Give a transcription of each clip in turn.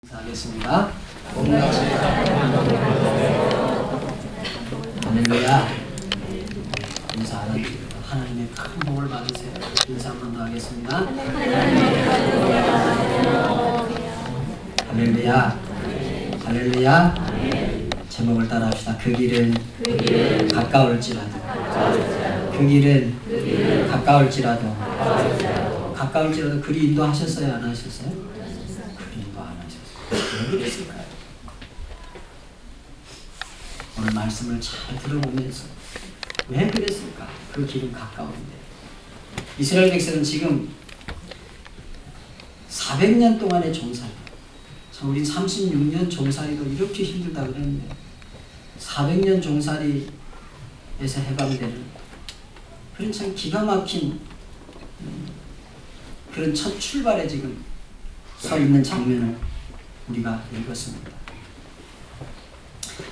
하겠습니다. 할렐루야. 인사하는 하나님의 큰 복을 받으세요. 인사 한 번 더 하겠습니다. 할렐루야. 할렐루야. 제목을 따라합시다. 그 길은 가까울지라도, 그 길은 가까울지라도, 가까울지라도 그리 인도하셨어요? 안 하셨어요? 그리 인도 안 하셨어요. 왜 그랬을까요? 오늘 말씀을 잘 들어보면서 왜 그랬을까? 그 길은 가까운데. 이스라엘 백성은 지금 400년 동안의 종살이, 참 우린 36년 종살이도 이렇게 힘들다 그랬는데 400년 종살이에서 해방되는 그런 참 기가 막힌 그런 첫 출발에 지금 서 있는 장면을 우리가 읽었습니다.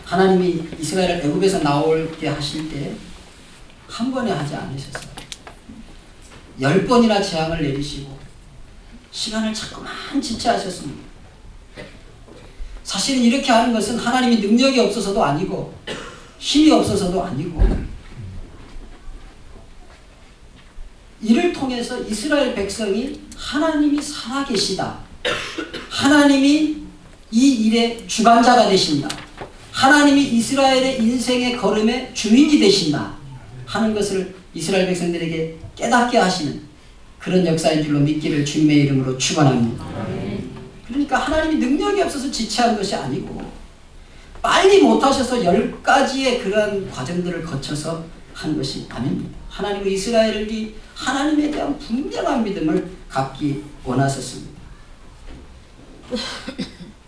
하나님이 이스라엘을 애굽에서 나오게 하실 때 한 번에 하지 않으셨어요. 10번이나 재앙을 내리시고 시간을 자꾸만 지체하셨습니다. 사실은 이렇게 하는 것은 하나님이 능력이 없어서도 아니고 힘이 없어서도 아니고 이를 통해서 이스라엘 백성이 하나님이 살아계시다, 하나님이 이 일의 주관자가 되신다, 하나님이 이스라엘의 인생의 걸음의 주인이 되신다 하는 것을 이스라엘 백성들에게 깨닫게 하시는 그런 역사인 줄로 믿기를 주님의 이름으로 축원합니다. 그러니까 하나님이 능력이 없어서 지체한 것이 아니고 빨리 못하셔서 10가지의 그런 과정들을 거쳐서 한 것이 아닙니다. 하나님은 이스라엘이 하나님에 대한 분명한 믿음을 갖기 원하셨습니다.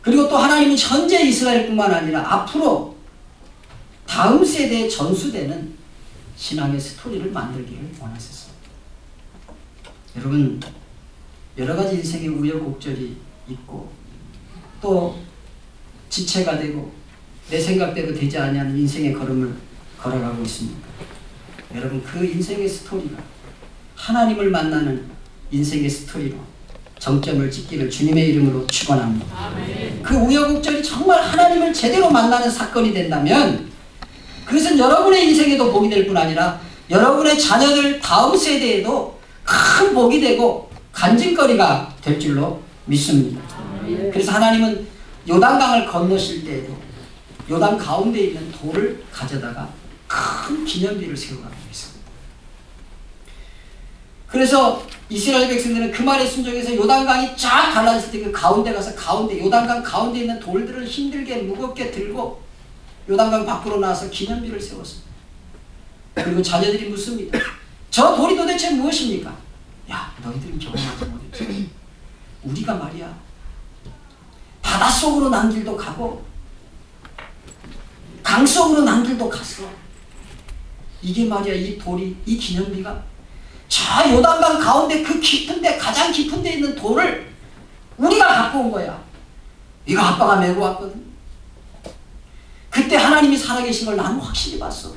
그리고 또 하나님은 현재 이스라엘뿐만 아니라 앞으로 다음 세대에 전수되는 신앙의 스토리를 만들기를 원하셨습니다. 여러분, 여러 가지 인생의 우여곡절이 있고 또 지체가 되고 내 생각대로 되지 아니하는 인생의 걸음을 걸어가고 있습니다. 여러분, 그 인생의 스토리가 하나님을 만나는 인생의 스토리로 정점을 찍기를 주님의 이름으로 축원합니다. 아멘. 그 우여곡절이 정말 하나님을 제대로 만나는 사건이 된다면 그것은 여러분의 인생에도 복이 될 뿐 아니라 여러분의 자녀들 다음 세대에도 큰 복이 되고 간증거리가 될 줄로 믿습니다. 아멘. 그래서 하나님은 요단강을 건너실 때에도 요단 가운데 있는 돌을 가져다가 큰 기념비를 세워가고 있습니다. 그래서 이스라엘 백성들은 그 말에 순종해서 요단강이 쫙 갈라졌을 때 그 가운데 가서 가운데 요단강 가운데 있는 돌들을 힘들게 무겁게 들고 요단강 밖으로 나와서 기념비를 세웠습니다. 그리고 자녀들이 묻습니다. 저 돌이 도대체 무엇입니까? 야, 너희들은 경험하지 못했지. 우리가 말이야 바닷속으로 난 길도 가고 강속으로 난 길도 갔어. 이게 말이야, 이 돌이, 이 기념비가 저 요단강 가운데 그 깊은데, 가장 깊은데 있는 돌을 우리가 갖고 온 거야. 이거 아빠가 메고 왔거든. 그때 하나님이 살아계신 걸 나는 확실히 봤어.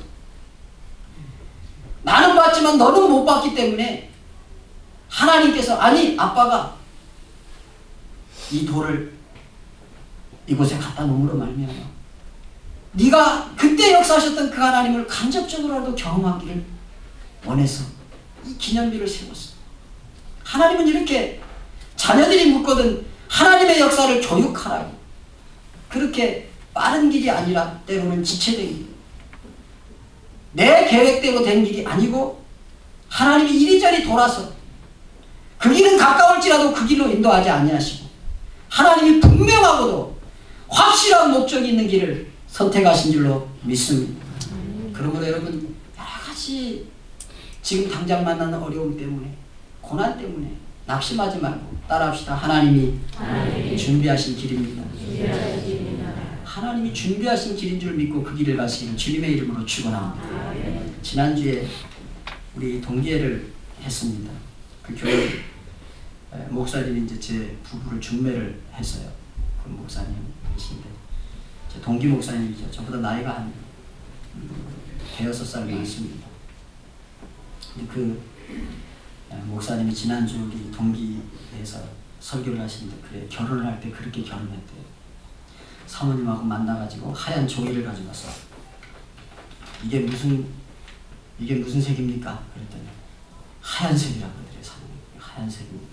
나는 봤지만 너는 못 봤기 때문에 하나님께서, 아니 아빠가 이 돌을 이곳에 갖다 놓음으로 말미암아 네가 그때 역사하셨던 그 하나님을 간접적으로라도 경험하기를 원해서 이 기념비를 세웠어. 하나님은 이렇게 자녀들이 묻거든 하나님의 역사를 교육하라고, 그렇게 빠른 길이 아니라 때로는 지체된 길, 내 계획대로 된 길이 아니고 하나님이 이리저리 돌아서 그 길은 가까울지라도 그 길로 인도하지 아니하시고 하나님이 분명하고도 확실한 목적이 있는 길을 선택하신 줄로 믿습니다. 그러므로 여러분, 여러가지 지금 당장 만나는 어려움 때문에, 고난 때문에 낙심하지 말고 따라합시다. 하나님이 준비하신 길입니다. 하나님이 준비하신 길인 줄 믿고 그 길을 가시기를 주님의 이름으로 축원합니다. 지난주에 우리 동기회를 했습니다. 그 교회 목사님이 이제 제 부부를 중매를 했어요. 그 목사님이신데 제 동기 목사님이죠. 저보다 나이가 한 대여섯 살 많습니다. 그 목사님이 지난주 우리 동기에서 설교를 하시는데 그래 결혼을 할 때 그렇게 결혼했대요. 사모님하고 만나가지고 하얀 종이를 가져가서 이게 무슨 색입니까? 그랬더니 하얀색이라고 그러더래요. 사모님 하얀색입니다.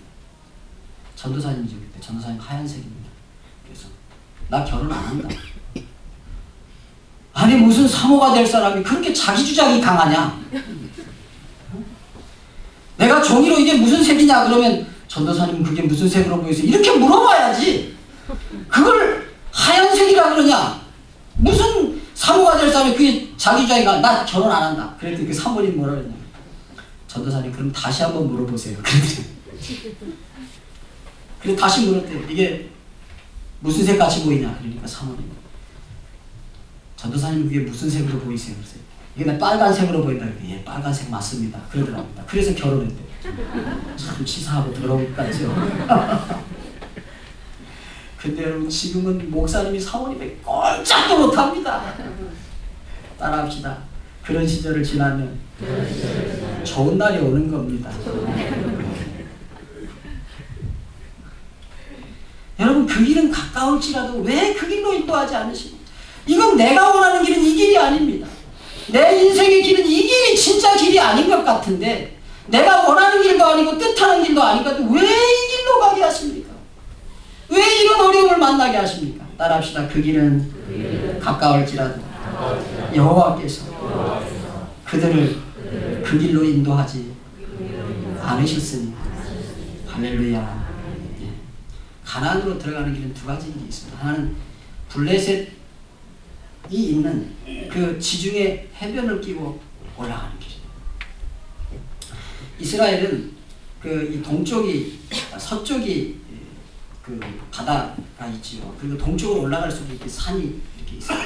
전도사님이죠. 그때 전도사님 하얀색입니다. 그래서 나 결혼 안 한다. 아니 무슨 사모가 될 사람이 그렇게 자기 주장이 강하냐? 내가 종이로 이게 무슨 색이냐 그러면 전도사님 그게 무슨 색으로 보이세요? 이렇게 물어봐야지. 그걸 하얀색이라 그러냐? 무슨 사모가 될 사람이 그게 자기 주장이 강하 나 결혼 안 한다. 그랬더니 그 사모님 뭐라 그랬냐? 전도사님 그럼 다시 한번 물어보세요. 그래 다시 물었대요. 이게 무슨 색 같이 보이냐? 그러니까 사모님 전도사님 그게 무슨 색으로 보이세요? 그러세요. 이게 빨간색으로 보인다. 예, 빨간색 맞습니다. 그러더랍니다. 그래서 결혼했대요. 참 치사하고 더러울 것 같죠? 근데 여러분 지금은 목사님이 사모님에게 꼼짝도 못합니다. 따라합시다. 그런 시절을 지나면 좋은 날이 오는 겁니다. 여러분 그 길은 가까울지라도 왜 그 길로 인도하지 않으십니까? 이건 내가 원하는 길은 이 길이 아닙니다. 내 인생의 길은 이 길이 진짜 길이 아닌 것 같은데 내가 원하는 길도 아니고 뜻하는 길도 아니고 왜 이 길로 가게 하십니까? 왜 이런 어려움을 만나게 하십니까? 따라합시다. 그 길은 가까울지라도 여호와께서 그들을 그 길로 인도하지 않으셨으니 할렐루야. 가나안으로 들어가는 길은 두 가지 길이 있습니다. 하나는 블레셋이 있는 그 지중해 해변을 끼고 올라가는 길입니다. 이스라엘은 그 이 동쪽이 서쪽이 그 바다가 있지요. 그리고 동쪽으로 올라갈수록 이렇게 산이 이렇게 있어요.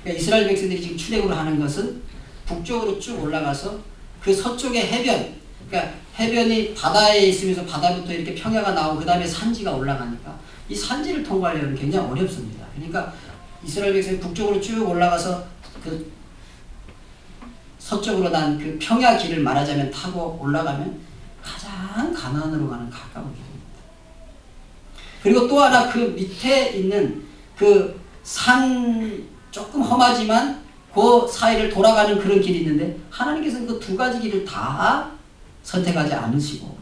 그러니까 이스라엘 백성들이 지금 출애굽을 하는 것은 북쪽으로 쭉 올라가서 그 서쪽의 해변, 그러니까 해변이 바다에 있으면서 바다부터 이렇게 평야가 나오고 그 다음에 산지가 올라가니까 이 산지를 통과하려면 굉장히 어렵습니다. 그러니까 이스라엘 백성이 북쪽으로 쭉 올라가서 그 서쪽으로 난 그 평야 길을 말하자면 타고 올라가면 가장 가나안으로 가는 가까운 길입니다. 그리고 또 하나 그 밑에 있는 그 산 조금 험하지만 그 사이를 돌아가는 그런 길이 있는데 하나님께서는 그 두 가지 길을 다 선택하지 않으시고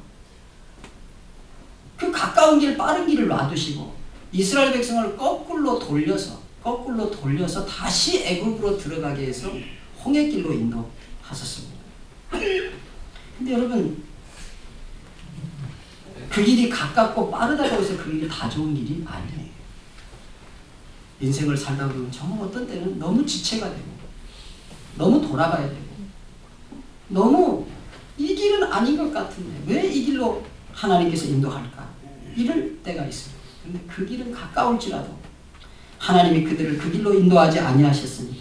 그 가까운 길 빠른 길을 놔두시고 이스라엘 백성을 거꾸로 돌려서 다시 애굽으로 들어가게 해서 홍해길로 인도하셨습니다. 근데 여러분 그 길이 가깝고 빠르다고 해서 그 길이 다 좋은 길이 아니에요. 인생을 살다 보면 정말 어떤 때는 너무 지체가 되고 너무 돌아가야 되고 너무 이 길은 아닌 것 같은데 왜 이 길로 하나님께서 인도할까? 이럴 때가 있습니다. 근데 그 길은 가까울지라도 하나님이 그들을 그 길로 인도하지 아니하셨으니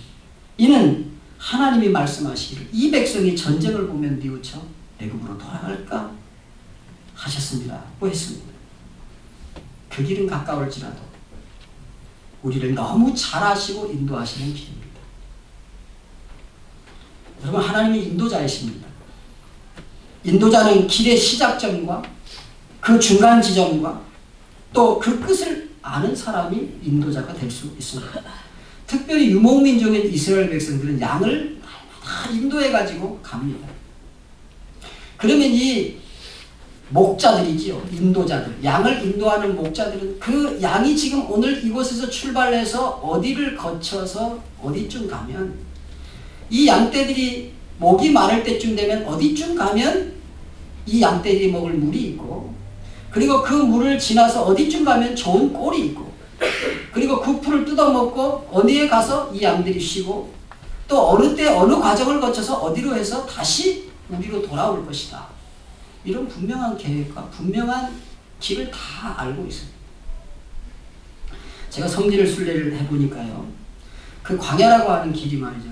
이는 하나님이 말씀하시기를 이 백성이 전쟁을 보면 뉘우쳐 애굽으로 돌아갈까 하셨습니다고 했습니다. 그 길은 가까울지라도 우리를 너무 잘 아시고 인도하시는 길입니다. 여러분 하나님이 인도자이십니다. 인도자는 길의 시작점과 그 중간 지점과 또 그 끝을 아는 사람이 인도자가 될 수 있습니다. 특별히 유목민족인 이스라엘 백성들은 양을 다 인도해가지고 갑니다. 그러면 이 목자들이지요. 인도자들. 양을 인도하는 목자들은 그 양이 지금 오늘 이곳에서 출발해서 어디를 거쳐서 어디쯤 가면 이 양떼들이 목이 마를 때쯤 되면 어디쯤 가면 이 양떼들이 먹을 물이 있고 그리고 그 물을 지나서 어디쯤 가면 좋은 꼴이 있고 그리고 그 풀을 뜯어먹고 어디에 가서 이 양들이 쉬고 또 어느 때 어느 과정을 거쳐서 어디로 해서 다시 우리로 돌아올 것이다. 이런 분명한 계획과 분명한 길을 다 알고 있습니다. 제가 성지를 순례를 해보니까요. 그 광야라고 하는 길이 말이죠.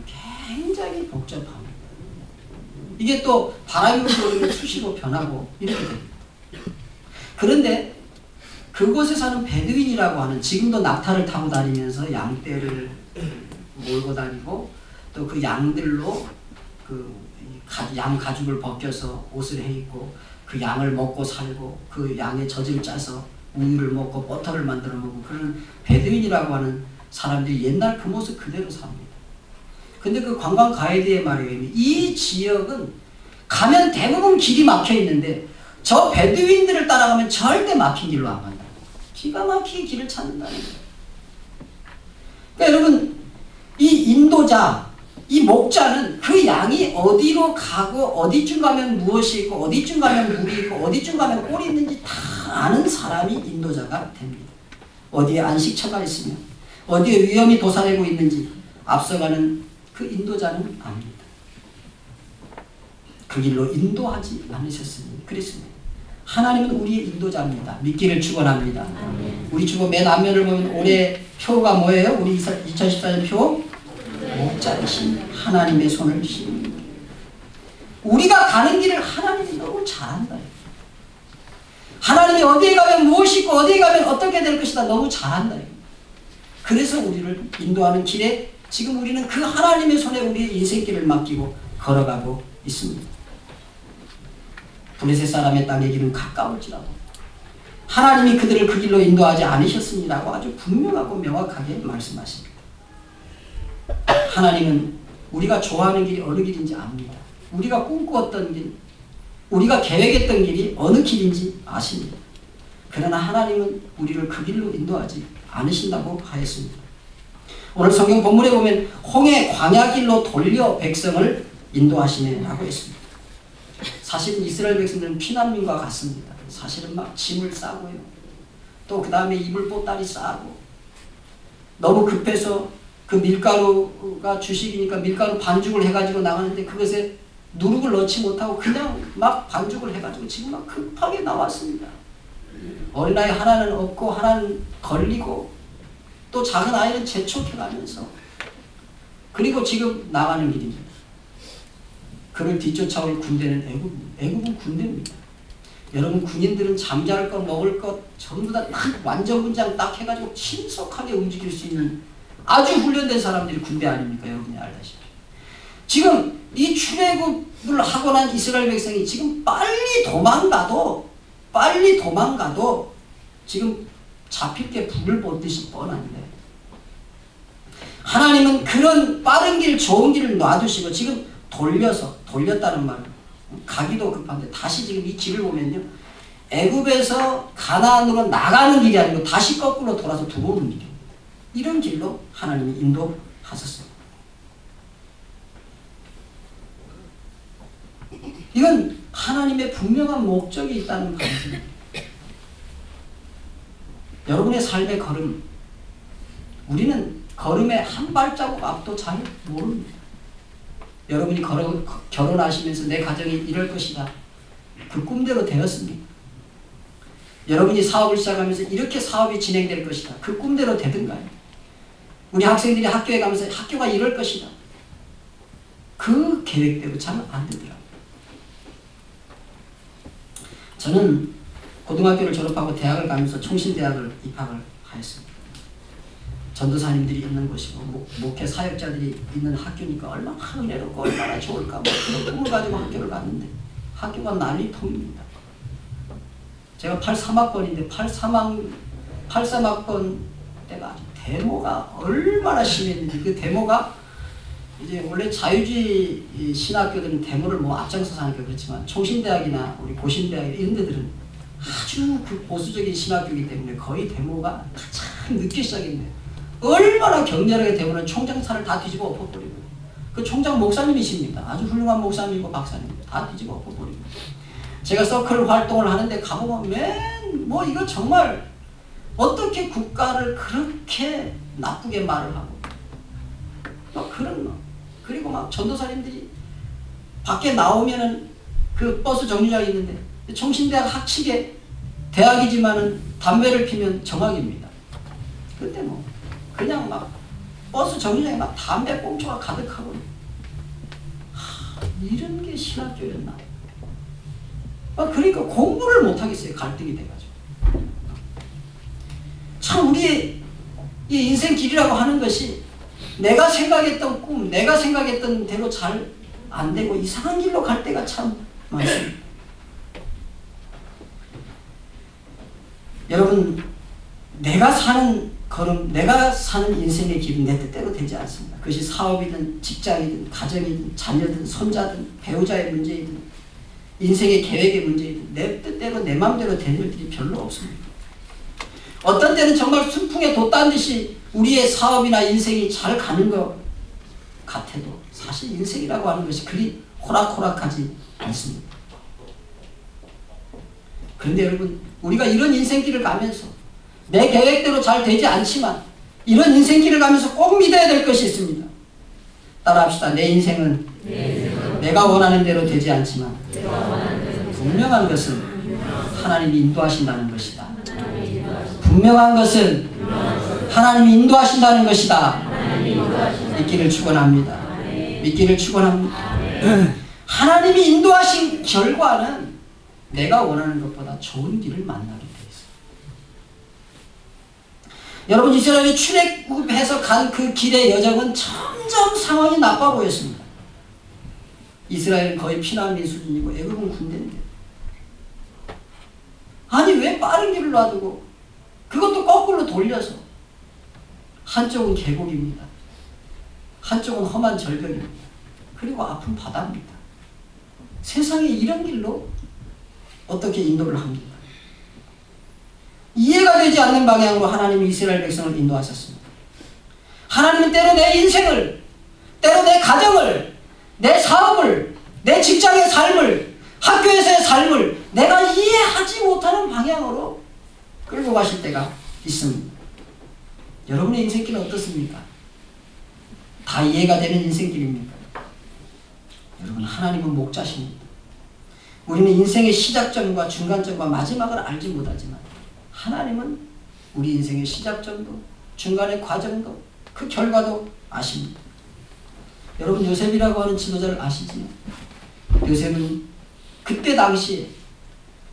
굉장히 복잡합니다. 이게 또 바람이 불면 수시로 변하고 이렇게 됩니다. 그런데 그곳에 사는 베두인이라고 하는 지금도 낙타를 타고 다니면서 양떼를 몰고 다니고 또 그 양들로 그 양 가죽을 벗겨서 옷을 해 입고 그 그 양을 먹고 살고 그 양의 젖을 짜서 우유를 먹고 버터를 만들어 먹고 그런 베두인이라고 하는 사람들이 옛날 그 모습 그대로 삽니다. 근데 그 관광 가이드의 말에 의하면 이 지역은 가면 대부분 길이 막혀 있는데 저 베두인들을 따라가면 절대 막힌 길로 안 간다. 기가 막히게 길을 찾는다는 거예요. 그러니까 여러분 이 인도자, 이 목자는 그 양이 어디로 가고 어디쯤 가면 무엇이 있고 어디쯤 가면 물이 있고 어디쯤 가면 꼴이 있는지 다 아는 사람이 인도자가 됩니다. 어디에 안식처가 있으며 어디에 위험이 도사리고 있는지 앞서가는 그 인도자는 압니다. 그 길로 인도하지 않으셨으니 그랬습니다. 하나님은 우리의 인도자입니다. 믿기를 축원합니다. 우리 주보 맨 앞면을 보면 올해 표가 뭐예요? 우리 2014년 표? 목자이신 하나님의 손을 힘입니다. 우리가 가는 길을 하나님이 너무 잘한다. 하나님이 어디에 가면 무엇이 있고 어디에 가면 어떻게 될 것이다 너무 잘한다. 그래서 우리를 인도하는 길에 지금 우리는 그 하나님의 손에 우리의 인생길을 맡기고 걸어가고 있습니다. 블레셋 사람의 땅의 길은 가까울지라도 하나님이 그들을 그 길로 인도하지 않으셨습니다라고 아주 분명하고 명확하게 말씀하십니다. 하나님은 우리가 좋아하는 길이 어느 길인지 압니다. 우리가 꿈꾸었던 길, 우리가 계획했던 길이 어느 길인지 아십니다. 그러나 하나님은 우리를 그 길로 인도하지 않으신다고 하였습니다. 오늘 성경 본문에 보면 홍해 광야길로 돌려 백성을 인도하시네라고 했습니다. 사실은 이스라엘 백성들은 피난민과 같습니다. 사실은 막 짐을 싸고요. 또 그 다음에 이불 보따리 싸고 너무 급해서 그 밀가루가 주식이니까 밀가루 반죽을 해가지고 나가는데 그것에 누룩을 넣지 못하고 그냥 막 반죽을 해가지고 지금 막 급하게 나왔습니다. 어린아이 하나는 없고 하나는 걸리고 또 작은 아이는 재촉해가면서 그리고 지금 나가는 길입니다. 그를 뒤쫓아올 군대는 애국은 군대입니다. 여러분 군인들은 잠잘 것 먹을 것 전부 다 완전 분장 딱 해가지고 신속하게 움직일 수 있는 아주 훈련된 사람들이 군대 아닙니까? 여러분이 알다시피 지금 이 출애굽을 하고 난 이스라엘 백성이 지금 빨리 도망가도 지금 잡힐 게 불을 보듯이 뻔한데 하나님은 그런 빠른 길 좋은 길을 놔두시고 지금 돌렸다는 말은 가기도 급한데 다시 지금 이 길을 보면요 애굽에서 가나안으로 나가는 길이 아니고 다시 거꾸로 돌아서 들어오는 길이에요. 이런 길로 하나님이 인도하셨어요. 이건 하나님의 분명한 목적이 있다는 것입니다. 여러분의 삶의 걸음, 우리는 걸음의 한 발자국 앞도 잘 모릅니다. 여러분이 결혼하시면서 내 가정이 이럴 것이다. 그 꿈대로 되었습니까? 여러분이 사업을 시작하면서 이렇게 사업이 진행될 것이다. 그 꿈대로 되든가요? 우리 학생들이 학교에 가면서 학교가 이럴 것이다. 그 계획대로 잘 안 되더라고요. 저는 고등학교를 졸업하고 대학을 가면서 총신대학을 입학을 하였습니다. 전도사님들이 있는 곳이고 목회 사역자들이 있는 학교니까 얼마나 은혜롭고 얼마나 좋을까 그런 꿈을 가지고 학교를 갔는데 학교가 난리통입니다. 제가 83학번인데 83학번 때가 아주 데모가 얼마나 심했는지 그 데모가 이제 원래 자유주의 신학교들은 데모를 뭐 앞장서서 하니까 그렇지만 총신대학이나 우리 고신대학 이런 데들은 아주 그 보수적인 신학교이기 때문에 거의 데모가 참 늦게 시작했네요. 얼마나 격렬하게 데모는 총장차를 다 뒤집어 엎어버리고 그 총장 목사님이십니다. 아주 훌륭한 목사님이고 박사님 다 뒤집어 엎어버리고 제가 서클 활동을 하는데 가보면 뭐 이거 정말 어떻게 국가를 그렇게 나쁘게 말을 하고 막 그런 거 그리고 막 전도사님들이 밖에 나오면은 그 버스 정류장이 있는데 총신대학 학칙에 대학이지만은 담배를 피면 정학입니다. 그때 뭐 그냥 막 버스 정류장에 막 담배 꽁초가 가득하고 이런 게 신학교였나? 그러니까 공부를 못하겠어요. 갈등이 돼가지고. 참 우리의 이 인생 길이라고 하는 것이 내가 생각했던 꿈, 내가 생각했던 대로 잘 안 되고 이상한 길로 갈 때가 참 많습니다. 여러분, 내가 사는 걸음, 내가 사는 인생의 길은 내 뜻대로 되지 않습니다. 그것이 사업이든 직장이든 가정이든 자녀든 손자든 배우자의 문제이든 인생의 계획의 문제이든 내 뜻대로 내 마음대로 되는 일들이 별로 없습니다. 어떤 때는 정말 순풍에 돛단 듯이 우리의 사업이나 인생이 잘 가는 것 같아도 사실 인생이라고 하는 것이 그리 호락호락하지 않습니다. 그런데 여러분, 우리가 이런 인생길을 가면서 내 계획대로 잘 되지 않지만 이런 인생길을 가면서 꼭 믿어야 될 것이 있습니다. 따라합시다. 내 인생은 내가 원하는 대로 되지 않지만 분명한 것은 하나님이 인도하신다는 것이다. 분명한 것은 하나님이 인도하신다는 것이다. 믿기를 축원합니다. 믿기를 축원합니다. 하나님이 인도하신 결과는 내가 원하는 것보다 좋은 길을 만나게 돼 있어요. 여러분, 이스라엘이 출애굽해서 간 그 길의 여정은 점점 상황이 나빠 보였습니다. 이스라엘은 거의 피난민 수준이고 애굽은 군대인데, 아니 왜 빠른 길을 놔두고 그것도 거꾸로 돌려서, 한쪽은 계곡입니다. 한쪽은 험한 절벽입니다. 그리고 아픈 바다입니다. 세상에 이런 길로 어떻게 인도를 합니까? 이해가 되지 않는 방향으로 하나님이 이스라엘 백성을 인도하셨습니다. 하나님은 때로 내 인생을, 때로 내 가정을, 내 사업을, 내 직장의 삶을, 학교에서의 삶을 내가 이해하지 못하는 방향으로 끌고 가실 때가 있습니다. 여러분의 인생길은 어떻습니까? 다 이해가 되는 인생길입니까? 여러분, 하나님은 목자십니다. 우리는 인생의 시작점과 중간점과 마지막을 알지 못하지만 하나님은 우리 인생의 시작점도 중간의 과정도 그 결과도 아십니다. 여러분, 요셉이라고 하는 지도자를 아시지요? 요셉은 그때 당시에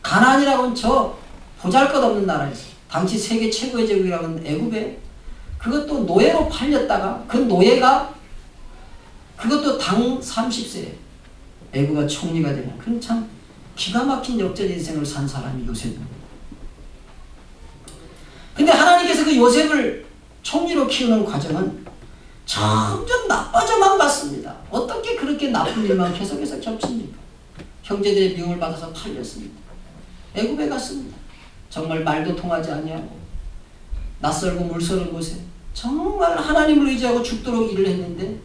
가나안이라고 하는 저 보잘것없는 나라에서 당시 세계 최고의 제국이라고 하는 애굽에 그것도 노예로 팔렸다가 그 노예가 그것도 당 30세에 애굽가 총리가 되는 그런 참 기가 막힌 역전 인생을 산 사람이 요셉입니다. 근데 하나님께서 그 요셉을 총리로 키우는 과정은 점점 나빠져만 갔습니다. 어떻게 그렇게 나쁜 일만 계속해서 겹칩니까? 형제들의 미움을 받아서 팔렸습니다. 애굽에 갔습니다. 정말 말도 통하지 아니하고 낯설고 물서는 곳에 정말 하나님을 의지하고 죽도록 일을 했는데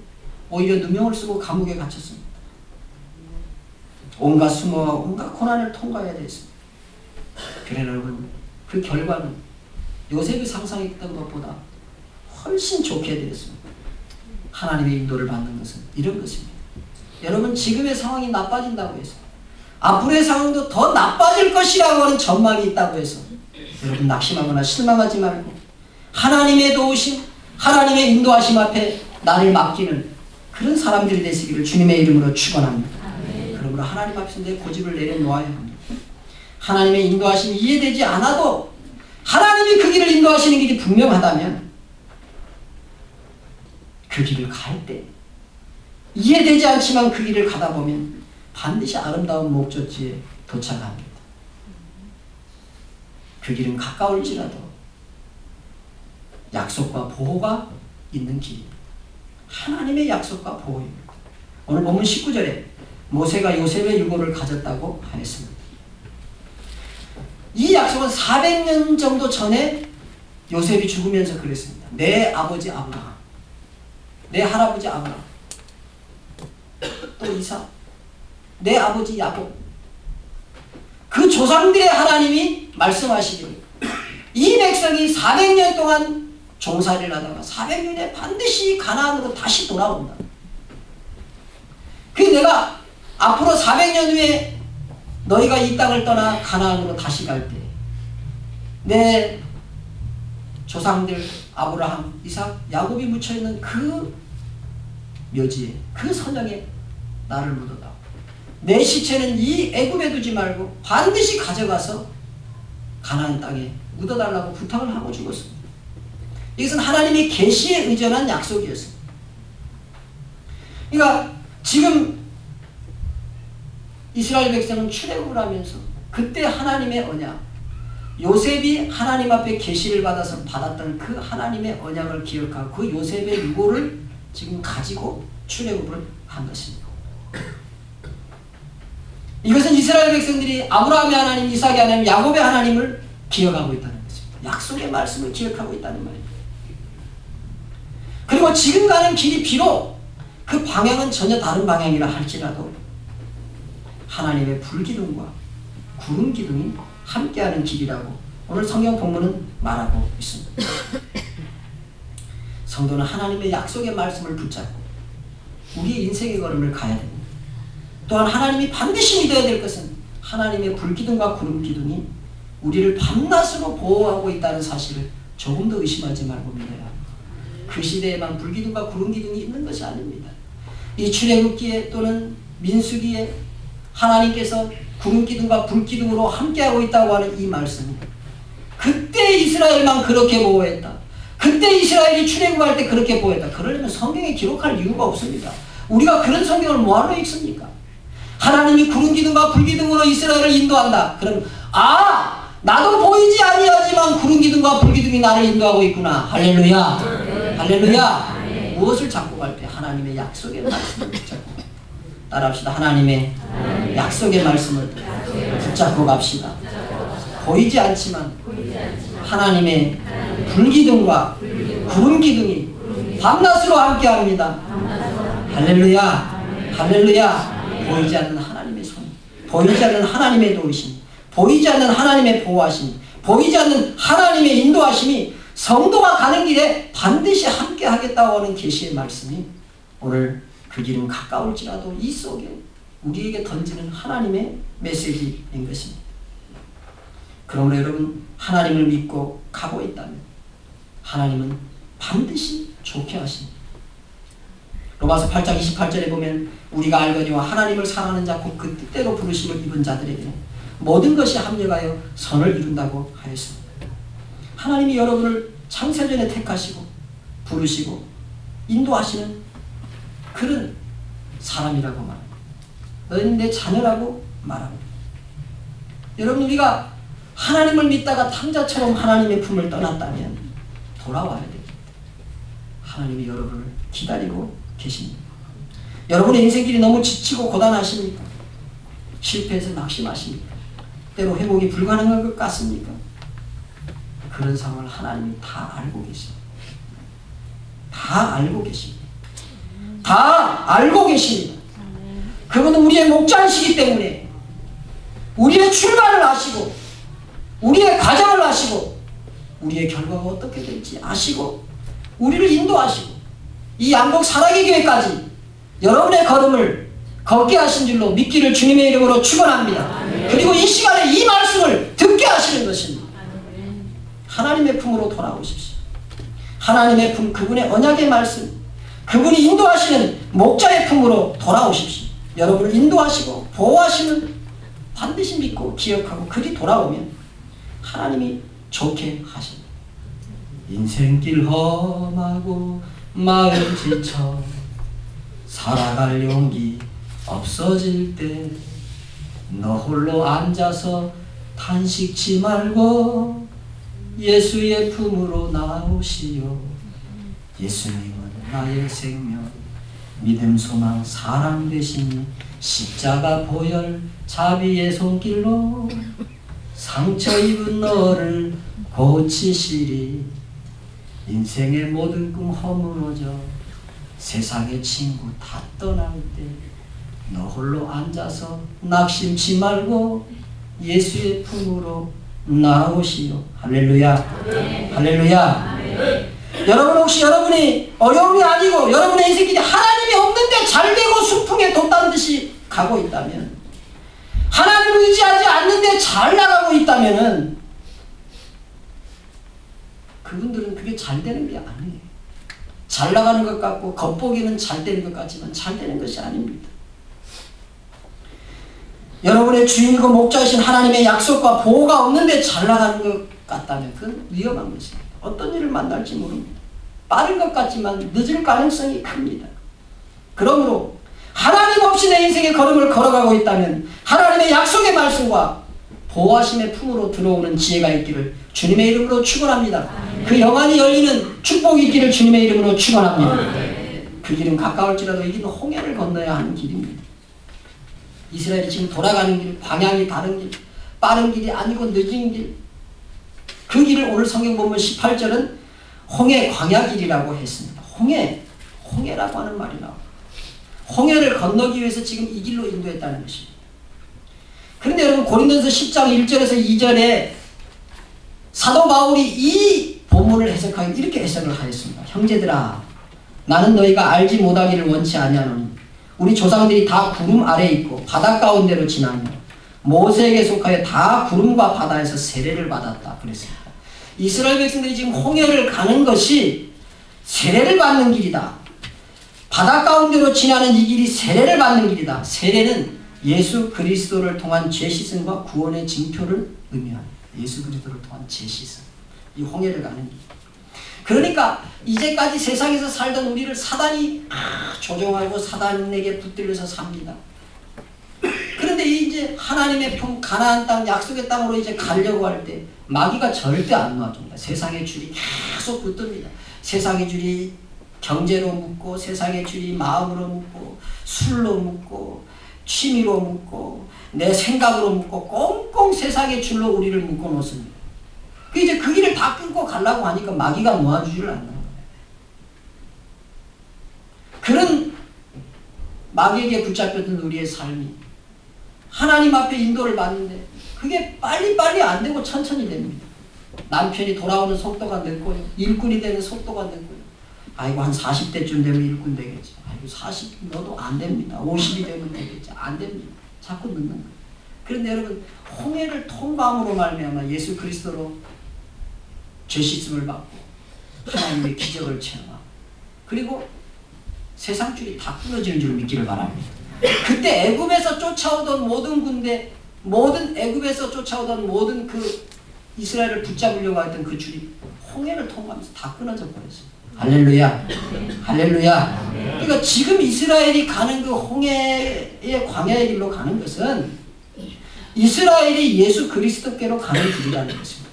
오히려 누명을 쓰고 감옥에 갇혔습니다. 온갖 수모와 온갖 고난을 통과해야 됐습니다. 그래 여러분, 그 결과는 요셉이 상상했던 것보다 훨씬 좋게 되었습니다. 하나님의 인도를 받는 것은 이런 것입니다. 여러분, 지금의 상황이 나빠진다고 해서 앞으로의 상황도 더 나빠질 것이라고 하는 전망이 있다고 해서 여러분 낙심하거나 실망하지 말고 하나님의 도우심, 하나님의 인도하심 앞에 나를 맡기는 그런 사람들이 되시기를 주님의 이름으로 축원합니다. 그러므로 하나님 앞에서 내 고집을 내려놓아야 합니다. 하나님의 인도하심이 이해되지 않아도 하나님이 그 길을 인도하시는 길이 분명하다면 그 길을 갈 때 이해되지 않지만 그 길을 가다 보면 반드시 아름다운 목적지에 도착합니다. 그 길은 가까울지라도 약속과 보호가 있는 길입니다. 하나님의 약속과 보호입니다. 오늘 본문 19절에 모세가 요셉의 유고를 가졌다고 하였습니다. 이 약속은 400년 정도 전에 요셉이 죽으면서 그랬습니다. 내 아버지 아브라함, 내 할아버지 아브라함, 또 이삭, 내 아버지 야곱, 그 조상들의 하나님이 말씀하시기를 이 백성이 400년 동안 종살이를 하다가 400년에 반드시 가나안으로 다시 돌아온다. 그래서 내가 앞으로 400년 후에 너희가 이 땅을 떠나 가나안으로 다시 갈 때 내 조상들 아브라함, 이삭, 야곱이 묻혀있는 그 묘지에, 그 선장에 나를 묻어다. 내 시체는 이 애굽에 두지 말고 반드시 가져가서 가나안 땅에 묻어달라고 부탁을 하고 죽었습니다. 이것은 하나님의 계시에 의존한 약속이었습니다. 그러니까 지금 이스라엘 백성은 출애굽을 하면서 그때 하나님의 언약, 요셉이 하나님 앞에 계시를 받아서 받았던 그 하나님의 언약을 기억하고 그 요셉의 유고를 지금 가지고 출애굽을 한 것입니다. 이것은 이스라엘 백성들이 아브라함의 하나님, 이삭의 하나님, 야곱의 하나님을 기억하고 있다는 것입니다. 약속의 말씀을 기억하고 있다는 말입니다. 그리고 지금 가는 길이 비록 그 방향은 전혀 다른 방향이라 할지라도 하나님의 불기둥과 구름기둥이 함께하는 길이라고 오늘 성경 본문은 말하고 있습니다. 성도는 하나님의 약속의 말씀을 붙잡고 우리의 인생의 걸음을 가야 됩니다. 또한 하나님이 반드시 믿어야 될 것은 하나님의 불기둥과 구름기둥이 우리를 밤낮으로 보호하고 있다는 사실을 조금 더 의심하지 말고 믿어야 합니다. 그 시대에만 불기둥과 구름기둥이 있는 것이 아닙니다. 이 출애굽기에 또는 민수기에 하나님께서 구름기둥과 불기둥으로 함께하고 있다고 하는 이 말씀이 그때 이스라엘만 그렇게 보호했다. 그때 이스라엘이 출애굽할 때 그렇게 보호했다. 그러려면 성경에 기록할 이유가 없습니다. 우리가 그런 성경을 뭐하러 읽습니까? 하나님이 구름기둥과 불기둥으로 이스라엘을 인도한다. 그럼 나도 보이지 아니하지만 구름기둥과 불기둥이 나를 인도하고 있구나. 할렐루야. 할렐루야. 무엇을 잡고 갈 때? 하나님의 약속의 말씀을 붙잡고 따라합시다. 하나님의 약속의 말씀을 붙잡고 갑시다. 보이지 않지만 하나님의 불기둥과 구름기둥이 밤낮으로 함께합니다. 할렐루야. 할렐루야. 보이지 않는 하나님의 손, 보이지 않는 하나님의 도우심, 보이지 않는 하나님의 보호하심, 보이지 않는 하나님의 인도하심이 성도가 가는 길에 반드시 함께 하겠다고 하는 계시의 말씀이 오늘 그 길은 가까울지라도 이 속에 우리에게 던지는 하나님의 메시지인 것입니다. 그러므로 여러분 하나님을 믿고 가고 있다면 하나님은 반드시 좋게 하십니다. 로마서 8장 28절에 보면 우리가 알거니와 하나님을 사랑하는 자 곧 그 뜻대로 부르심을 입은 자들에게는 모든 것이 합력하여 선을 이룬다고 하였습니다. 하나님이 여러분을 창세전에 택하시고 부르시고 인도하시는 그런 사람이라고 말합니다. 너희는 내 자녀라고 말합니다. 여러분 우리가 하나님을 믿다가 탕자처럼 하나님의 품을 떠났다면 돌아와야 됩니다. 하나님이 여러분을 기다리고 계십니다. 여러분의 인생길이 너무 지치고 고단하십니까? 실패해서 낙심하십니까? 때로 회복이 불가능한 것 같습니까? 그런 상황을 하나님이 다 알고 계십니다. 다 알고 계십니다. 다 알고 계십니다. 그분은 우리의 목자이시기 때문에 우리의 출발을 아시고 우리의 과정을 아시고 우리의 결과가 어떻게 될지 아시고 우리를 인도하시고 이 양곡 사랑의 교회까지 여러분의 걸음을 걷게 하신 줄로 믿기를 주님의 이름으로 축원합니다. 그리고 이 시간에 이 말씀을 듣게 하시는 것입니다. 하나님의 품으로 돌아오십시오. 하나님의 품, 그분의 언약의 말씀, 그분이 인도하시는 목자의 품으로 돌아오십시오. 여러분을 인도하시고 보호하시는 반드시 믿고 기억하고 그리 돌아오면 하나님이 좋게 하십니다. 인생길 험하고 마음 지쳐 살아갈 용기 없어질 때 너 홀로 앉아서 탄식치 말고 예수의 품으로 나오시오. 예수님은 나의 생명 믿음 소망 사랑 되시니 십자가 보혈 자비의 손길로 상처 입은 너를 고치시리. 인생의 모든 꿈 허물어져 세상의 친구 다 떠날 때 너 홀로 앉아서 낙심치 말고 예수의 품으로 나오시오. 할렐루야. 네. 할렐루야. 네. 여러분 혹시 여러분이 어려움이 아니고 여러분의 인생길이 하나님이 없는데 잘되고 순풍에 돋다는 듯이 가고 있다면, 하나님을 의지하지 않는데 잘 나가고 있다면은 그분들은 그게 잘 되는 게 아니에요. 잘 나가는 것 같고 겉보기는 잘 되는 것 같지만 잘 되는 것이 아닙니다. 여러분의 주인이고 목자이신 하나님의 약속과 보호가 없는데 잘 나가는 것 같다면 그건 위험한 것입니다. 어떤 일을 만날지 모릅니다. 빠른 것 같지만 늦을 가능성이 큽니다. 그러므로 하나님 없이 내 인생의 걸음을 걸어가고 있다면 하나님의 약속의 말씀과 보호하심의 품으로 들어오는 지혜가 있기를 주님의 이름으로 축원합니다. 그 영안이 열리는 축복이 있기를 주님의 이름으로 축원합니다. 그 길은 가까울지라도 이 길은 홍해를 건너야 하는 길입니다. 이스라엘이 지금 돌아가는 길, 방향이 다른 길, 빠른 길이 아니고 늦은 길, 그 길을 오늘 성경 보면 18절은 홍해 광야길이라고 했습니다. 홍해라고 하는 말이 나옵니다. 홍해를 건너기 위해서 지금 이 길로 인도했다는 것입니다. 그런데 여러분 고린도전서 10장 1절에서 2절에 사도 바울이 이 본문을 해석하기 이렇게 해석을 하였습니다. 형제들아, 나는 너희가 알지 못하기를 원치 아니하노니 우리 조상들이 다 구름 아래에 있고 바다 가운데로 지나며 모세에게 속하여 다 구름과 바다에서 세례를 받았다 그랬습니다. 이스라엘 백성들이 지금 홍해를 가는 것이 세례를 받는 길이다. 바다 가운데로 지나는 이 길이 세례를 받는 길이다. 세례는 예수 그리스도를 통한 죄 씻음과 구원의 징표를 의미합니다. 예수 그리스도를 통한 죄 씻음. 이 홍해를 가는 길. 그러니까 이제까지 세상에서 살던 우리를 사단이 조종하고 사단에게 붙들려서 삽니다. 그런데 이제 하나님의 품 가나안 땅 약속의 땅으로 이제 가려고 할 때 마귀가 절대 안 놔줍니다. 세상의 줄이 계속 붙듭니다. 세상의 줄이 경제로 묶고 세상의 줄이 마음으로 묶고 술로 묶고 취미로 묶고 내 생각으로 묶고 꽁꽁 세상의 줄로 우리를 묶어 놓습니다. 이제 그 길을 다 끊고 가려고 하니까 마귀가 놓아주지를 않는 거예요. 그런 마귀에게 붙잡혔던 우리의 삶이 하나님 앞에 인도를 받는데 그게 빨리빨리 안 되고 천천히 됩니다. 남편이 돌아오는 속도가 늦고요. 일꾼이 되는 속도가 늦고요. 아이고 한 40대쯤 되면 일꾼 되겠지. 아이고 40 너도 안 됩니다. 50이 되면 되겠지. 안 됩니다. 자꾸 늦는 거예요. 그런데 여러분 홍해를 통과함으로 말미암아 예수 그리스도로 죄 씻음을 받고 하나님의 기적을 체험하고 그리고 세상 줄이 다 끊어지는 줄 믿기를 바랍니다. 그때 애굽에서 쫓아오던 모든 군대, 모든 애굽에서 쫓아오던 모든 그 이스라엘을 붙잡으려고 했던 그 줄이 홍해를 통과하면서 다 끊어져 버렸습니다. 할렐루야. 할렐루야. 그러니까 지금 이스라엘이 가는 그 홍해의 광야의 길로 가는 것은 이스라엘이 예수 그리스도께로 가는 길이라는 것입니다.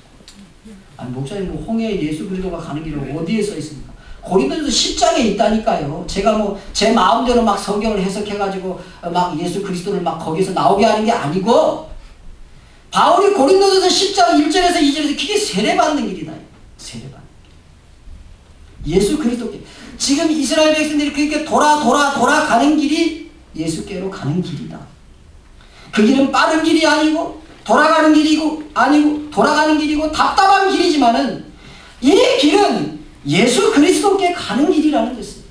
아니 목사님 뭐 홍해에 예수 그리스도가 가는 길은 어디에 써 있습니까? 고린도전서 10장에 있다니까요. 제가 뭐 제 마음대로 막 성경을 해석해가지고 막 예수 그리스도를 막 거기서 나오게 하는 게 아니고 바울이 고린도전서 10장 1절에서 2절에서 그게 세례받는 길이다. 세례받는 길. 예수 그리스도께 지금 이스라엘 백성들이 그렇게 돌아가는 길이 예수께로 가는 길이다. 그 길은 빠른 길이 아니고 돌아가는 길이고 아니고 돌아가는 길이고 답답한 길이지만은 이 길은 예수 그리스도께 가는 길이라는 것입니다.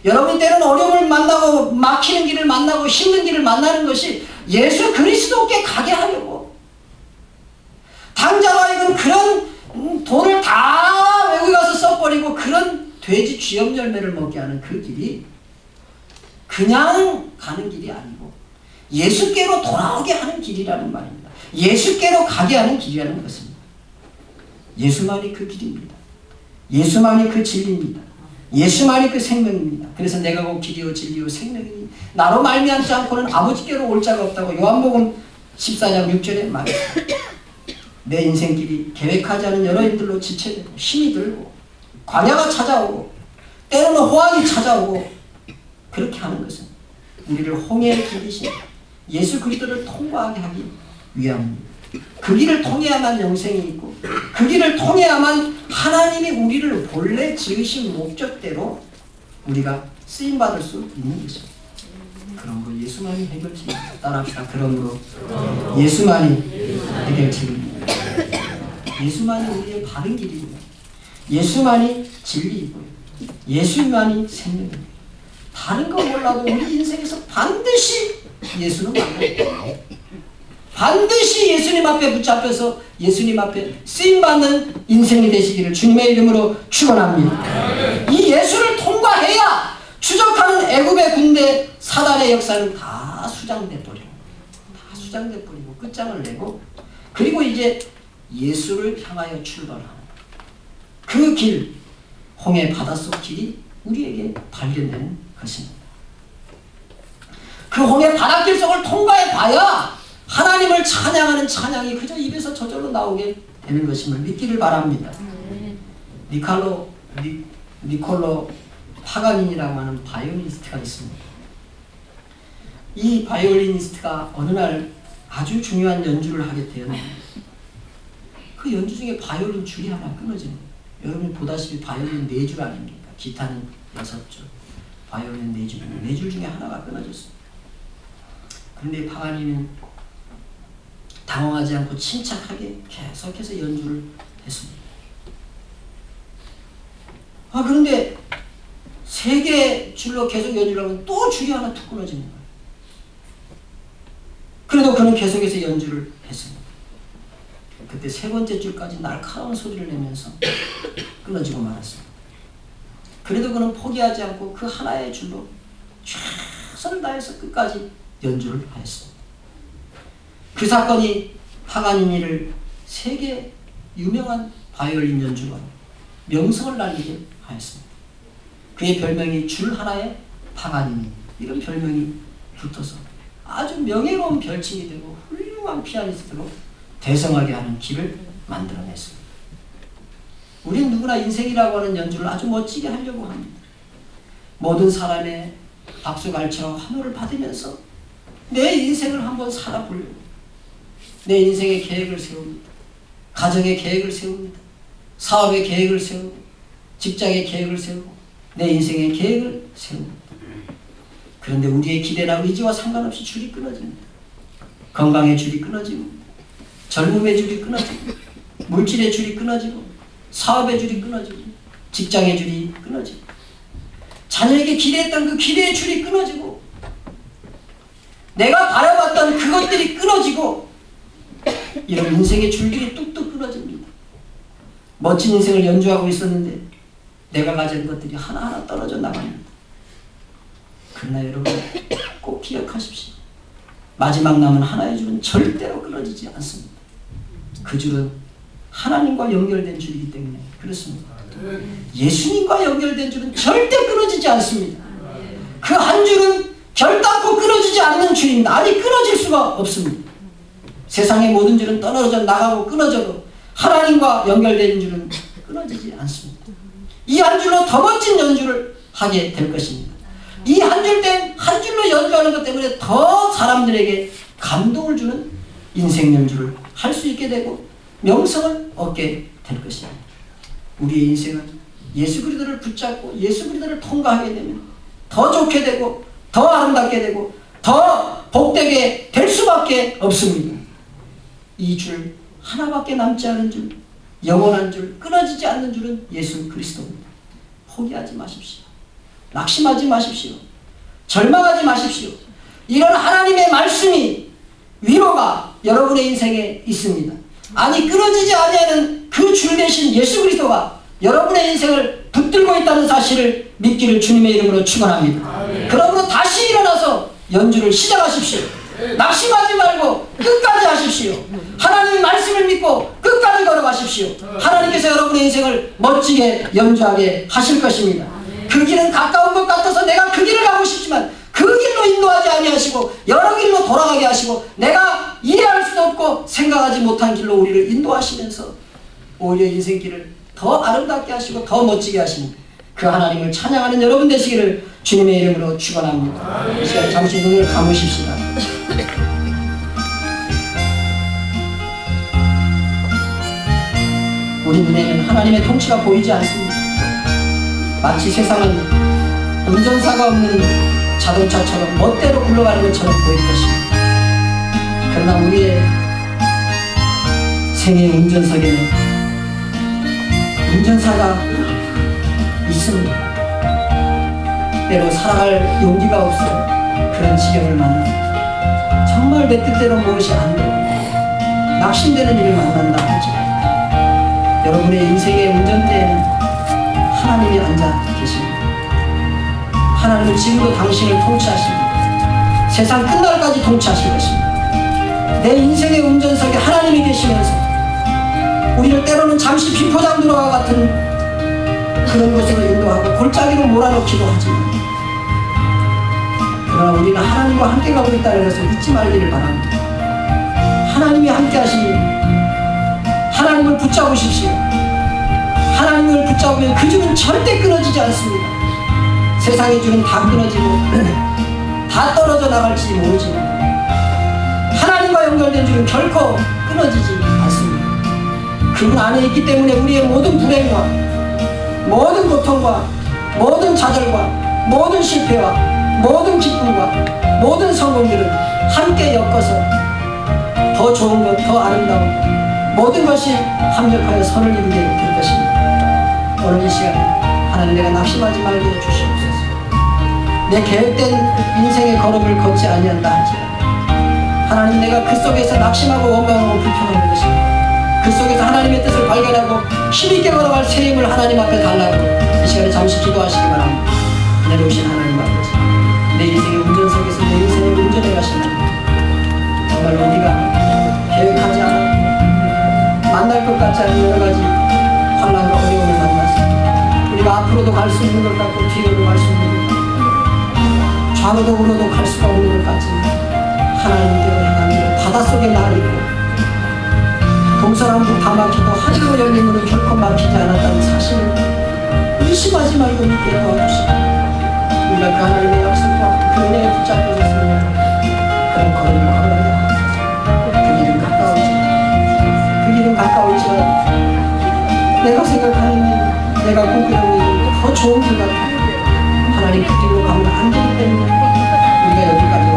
여러분이 때로는 어려움을 만나고 막히는 길을 만나고 힘든 길을 만나는 것이 예수 그리스도께 가게 하려고 당자로 하여금 그런 돈을 다 외국에 가서 써버리고 그런 돼지 쥐염 열매를 먹게 하는 그 길이 그냥 가는 길이 아니고 예수께로 돌아오게 하는 길이라는 말입니다. 예수께로 가게 하는 길이라는 것입니다. 예수만이 그 길입니다. 예수만이 그 진리입니다. 예수만이 그 생명입니다. 그래서 내가 곧 길이요 진리요 생명이니 나로 말미암지 않고는 아버지께로 올 자가 없다고 요한복음 14장 6절에 말했습니다. 내 인생길이 계획하지 않은 여러 일들로 지체되고 힘이 들고 광야가 찾아오고 때로는 호환이 찾아오고 그렇게 하는 것은 우리를 홍해에 길이신 예수 그리스도를 통과하게 하기 위함입니다. 그 길을 통해야만 영생이 있고 그 길을 통해야만 하나님이 우리를 본래 지으신 목적대로 우리가 쓰임받을 수 있는 것입니다. 그러므로 예수만이 해결책입니다. 따라합시다. 그러므로 예수만이 해결책입니다. 예수만이 우리의 바른 길입니다. 예수만이 진리이고요. 예수만이 생명입니다. 다른 거 몰라도 우리 인생에서 반드시 예수는 만나요. 반드시 예수님 앞에 붙잡혀서 예수님 앞에 쓰임받는 인생이 되시기를 주님의 이름으로 축원합니다. 이 예수를 통과해야 추적하는 애굽의 군대 사단의 역사는 다 수장돼 버리고 끝장을 내고 그리고 이제 예수를 향하여 출발하는 그 길, 홍해 바닷속 길이 우리에게 발견되는 것입니다. 그 홍해 바닷길 속을 통과해 봐야 하나님을 찬양하는 찬양이 그저 입에서 저절로 나오게 되는 것임을 믿기를 바랍니다. 니콜로 파가닌이라고 하는 바이올리니스트가 있습니다. 이 바이올리니스트가 어느 날 아주 중요한 연주를 하게 되었는데 그 연주 중에 바이올린 줄이 하나 끊어지는 거예요. 여러분이 보다시피 바이올린 4줄 아닙니까? 기타는 6줄, 바이올린 4줄, 4줄 중에 하나가 끊어졌어요. 그런데 파가닌은 당황하지 않고 침착하게 계속해서 연주를 했습니다. 그런데 3개 줄로 계속 연주를 하면 또 줄이 하나 툭 끊어지는 거예요. 그래도 그는 계속해서 연주를 했습니다. 그때 3번째 줄까지 날카로운 소리를 내면서 끊어지고 말았습니다. 그래도 그는 포기하지 않고 그 하나의 줄로 최선을 다해서 끝까지 연주를 하였습니다. 그 사건이 파가니니를 세계 유명한 바이올린 연주가 명성을 날리게 하였습니다. 그의 별명이 줄 하나에 파가니니, 이런 별명이 붙어서 아주 명예로운 별칭이 되고 훌륭한 피아니스트로 대성하게 하는 길을 만들어냈습니다. 우리는 누구나 인생이라고 하는 연주를 아주 멋지게 하려고 합니다. 모든 사람의 박수갈채와 환호를 받으면서 내 인생을 한번 살아보려고 내 인생의 계획을 세웁니다. 가정의 계획을 세웁니다. 사업의 계획을 세우고 직장의 계획을 세우고 내 인생의 계획을 세웁니다. 그런데 우리의 기대나 의지와 상관없이 줄이 끊어집니다. 건강의 줄이 끊어지고 젊음의 줄이 끊어지고 물질의 줄이 끊어지고 사업의 줄이 끊어지고 직장의 줄이 끊어지고 자녀에게 기대했던 그 기대의 줄이 끊어지고 내가 바라봤던 그것들이 끊어지고 이런 인생의 줄들이 뚝뚝 끊어집니다. 멋진 인생을 연주하고 있었는데 내가 가진 것들이 하나하나 떨어져 나갑니다. 그러나 여러분 꼭 기억하십시오. 마지막 남은 하나의 줄은 절대로 끊어지지 않습니다. 그 줄은 하나님과 연결된 줄이기 때문에 그렇습니다. 예수님과 연결된 줄은 절대 끊어지지 않습니다. 그 한 줄은 결단코 끊어지지 않는 줄입니다. 아니 끊어질 수가 없습니다. 세상의 모든 줄은 떨어져 나가고 끊어져도 하나님과 연결된 줄은 끊어지지 않습니다. 이 한 줄로 더 멋진 연주를 하게 될 것입니다. 이 한 줄로 연주하는 것 때문에 더 사람들에게 감동을 주는 인생 연주를 할 수 있게 되고 명성을 얻게 될 것입니다. 우리의 인생은 예수 그리스도를 붙잡고 예수 그리스도를 통과하게 되면 더 좋게 되고 더 아름답게 되고 더 복되게 될 수밖에 없습니다. 이 줄 하나밖에 남지 않은 줄, 영원한 줄, 끊어지지 않는 줄은 예수 그리스도입니다. 포기하지 마십시오. 낙심하지 마십시오. 절망하지 마십시오. 이런 하나님의 말씀이 위로가 여러분의 인생에 있습니다. 아니 끊어지지 아니하는 그 줄 대신 예수 그리스도가 여러분의 인생을 붙들고 있다는 사실을 믿기를 주님의 이름으로 축원합니다. 그러므로 다시 일어나서 연주를 시작하십시오. 낙심하지 말고 끝까지 하십시오. 하나님의 말씀을 믿고 끝까지 걸어가십시오. 하나님께서 여러분의 인생을 멋지게 연주하게 하실 것입니다. 그 길은 가까운 것 같아서 내가 그 길을 가고 싶지만 그 길로 인도하지 아니하시고 여러 길로 돌아가게 하시고 내가 이해할 수도 없고 생각하지 못한 길로 우리를 인도하시면서 오히려 인생길을 더 아름답게 하시고 더 멋지게 하시는 그 하나님을 찬양하는 여러분 되시기를 주님의 이름으로 축원합니다. 이 시간 잠시 눈을 감으십시다. 우리 눈에는 하나님의 통치가 보이지 않습니다. 마치 세상은 운전사가 없는 자동차처럼 멋대로 굴러가는 것처럼 보일 것입니다. 그러나 우리의 생애의 운전석에는 운전사가 있습니다. 때로 살아갈 용기가 없어 그런 지경을 만나 정말 내 뜻대로 무엇이 안 되고 낙심되는 일을 만난다 하죠. 여러분의 인생의 운전대에는 하나님이 앉아 계십니다. 하나님은 지금도 당신을 통치하십니다. 세상 끝날까지 통치하실 것입니다. 내 인생의 운전석에 하나님이 계시면서 우리를 때로는 잠시 비포장도로와 같은 그런 곳으로 인도하고 골짜기로 몰아넣기도 하지만 그러나 우리는 하나님과 함께 가고 있다는 것을 잊지 말기를 바랍니다. 하나님이 함께 하시니 하나님을 붙잡으십시오. 하나님을 붙잡으면 그 줄은 절대 끊어지지 않습니다. 세상의 줄은 다 끊어지고 다 떨어져 나갈지 모르지만 하나님과 연결된 줄은 결코 끊어지지 않습니다. 그분 안에 있기 때문에 우리의 모든 불행과 모든 고통과 모든 좌절과 모든 실패와 모든 기쁨과 모든 성공들은 함께 엮어서 더 좋은 것, 더 아름다운 것, 모든 것이 합력하여 선을 이루게 될 것입니다. 오늘 이 시간에 하나님, 내가 낙심하지 말게 해주시옵소서. 내 계획된 인생의 걸음을 걷지 아니한다 할지라도 하나님, 내가 그 속에서 낙심하고 원망하고 불평하는 것입니다. 그 속에서 하나님의 뜻을 발견하고 힘있게 걸어갈 새 힘을 하나님 앞에 달라고 이 시간에 잠시 기도하시기 바랍니다. 내려오신 하나님 아버지, 내 인생의 운전석에서 내 인생을 운전해 가시는 정말로 우리가 계획하지 않았고 만날 것 같지 않은 여러 가지 환난과 어려움을 만났습니다. 우리가 앞으로도 갈 수 있는 것 같고 뒤로도 갈 수 있는 것 같고 좌로도 우로도 갈 수가 없는 것 같지만 하나님께로 향하며 바닷속에 날이고 동서남북 다 막히고 하늘로 열린 문은 결코 막히지 않았다는 사실을 의심하지 말고 믿게 도와주시고 우리가 그 하나님의 약속과 그 은혜에 붙잡혀졌으면 그런 걸음을 걸어가게 하옵소서. 그 길은 가까울지만 그 길은 가까울지만 내가 생각하는 일, 내가 꿈꾸는 일은 더 좋은 길 같아요. 하나님 그 길로 가면 안 되기 때문에 우리가 여기까지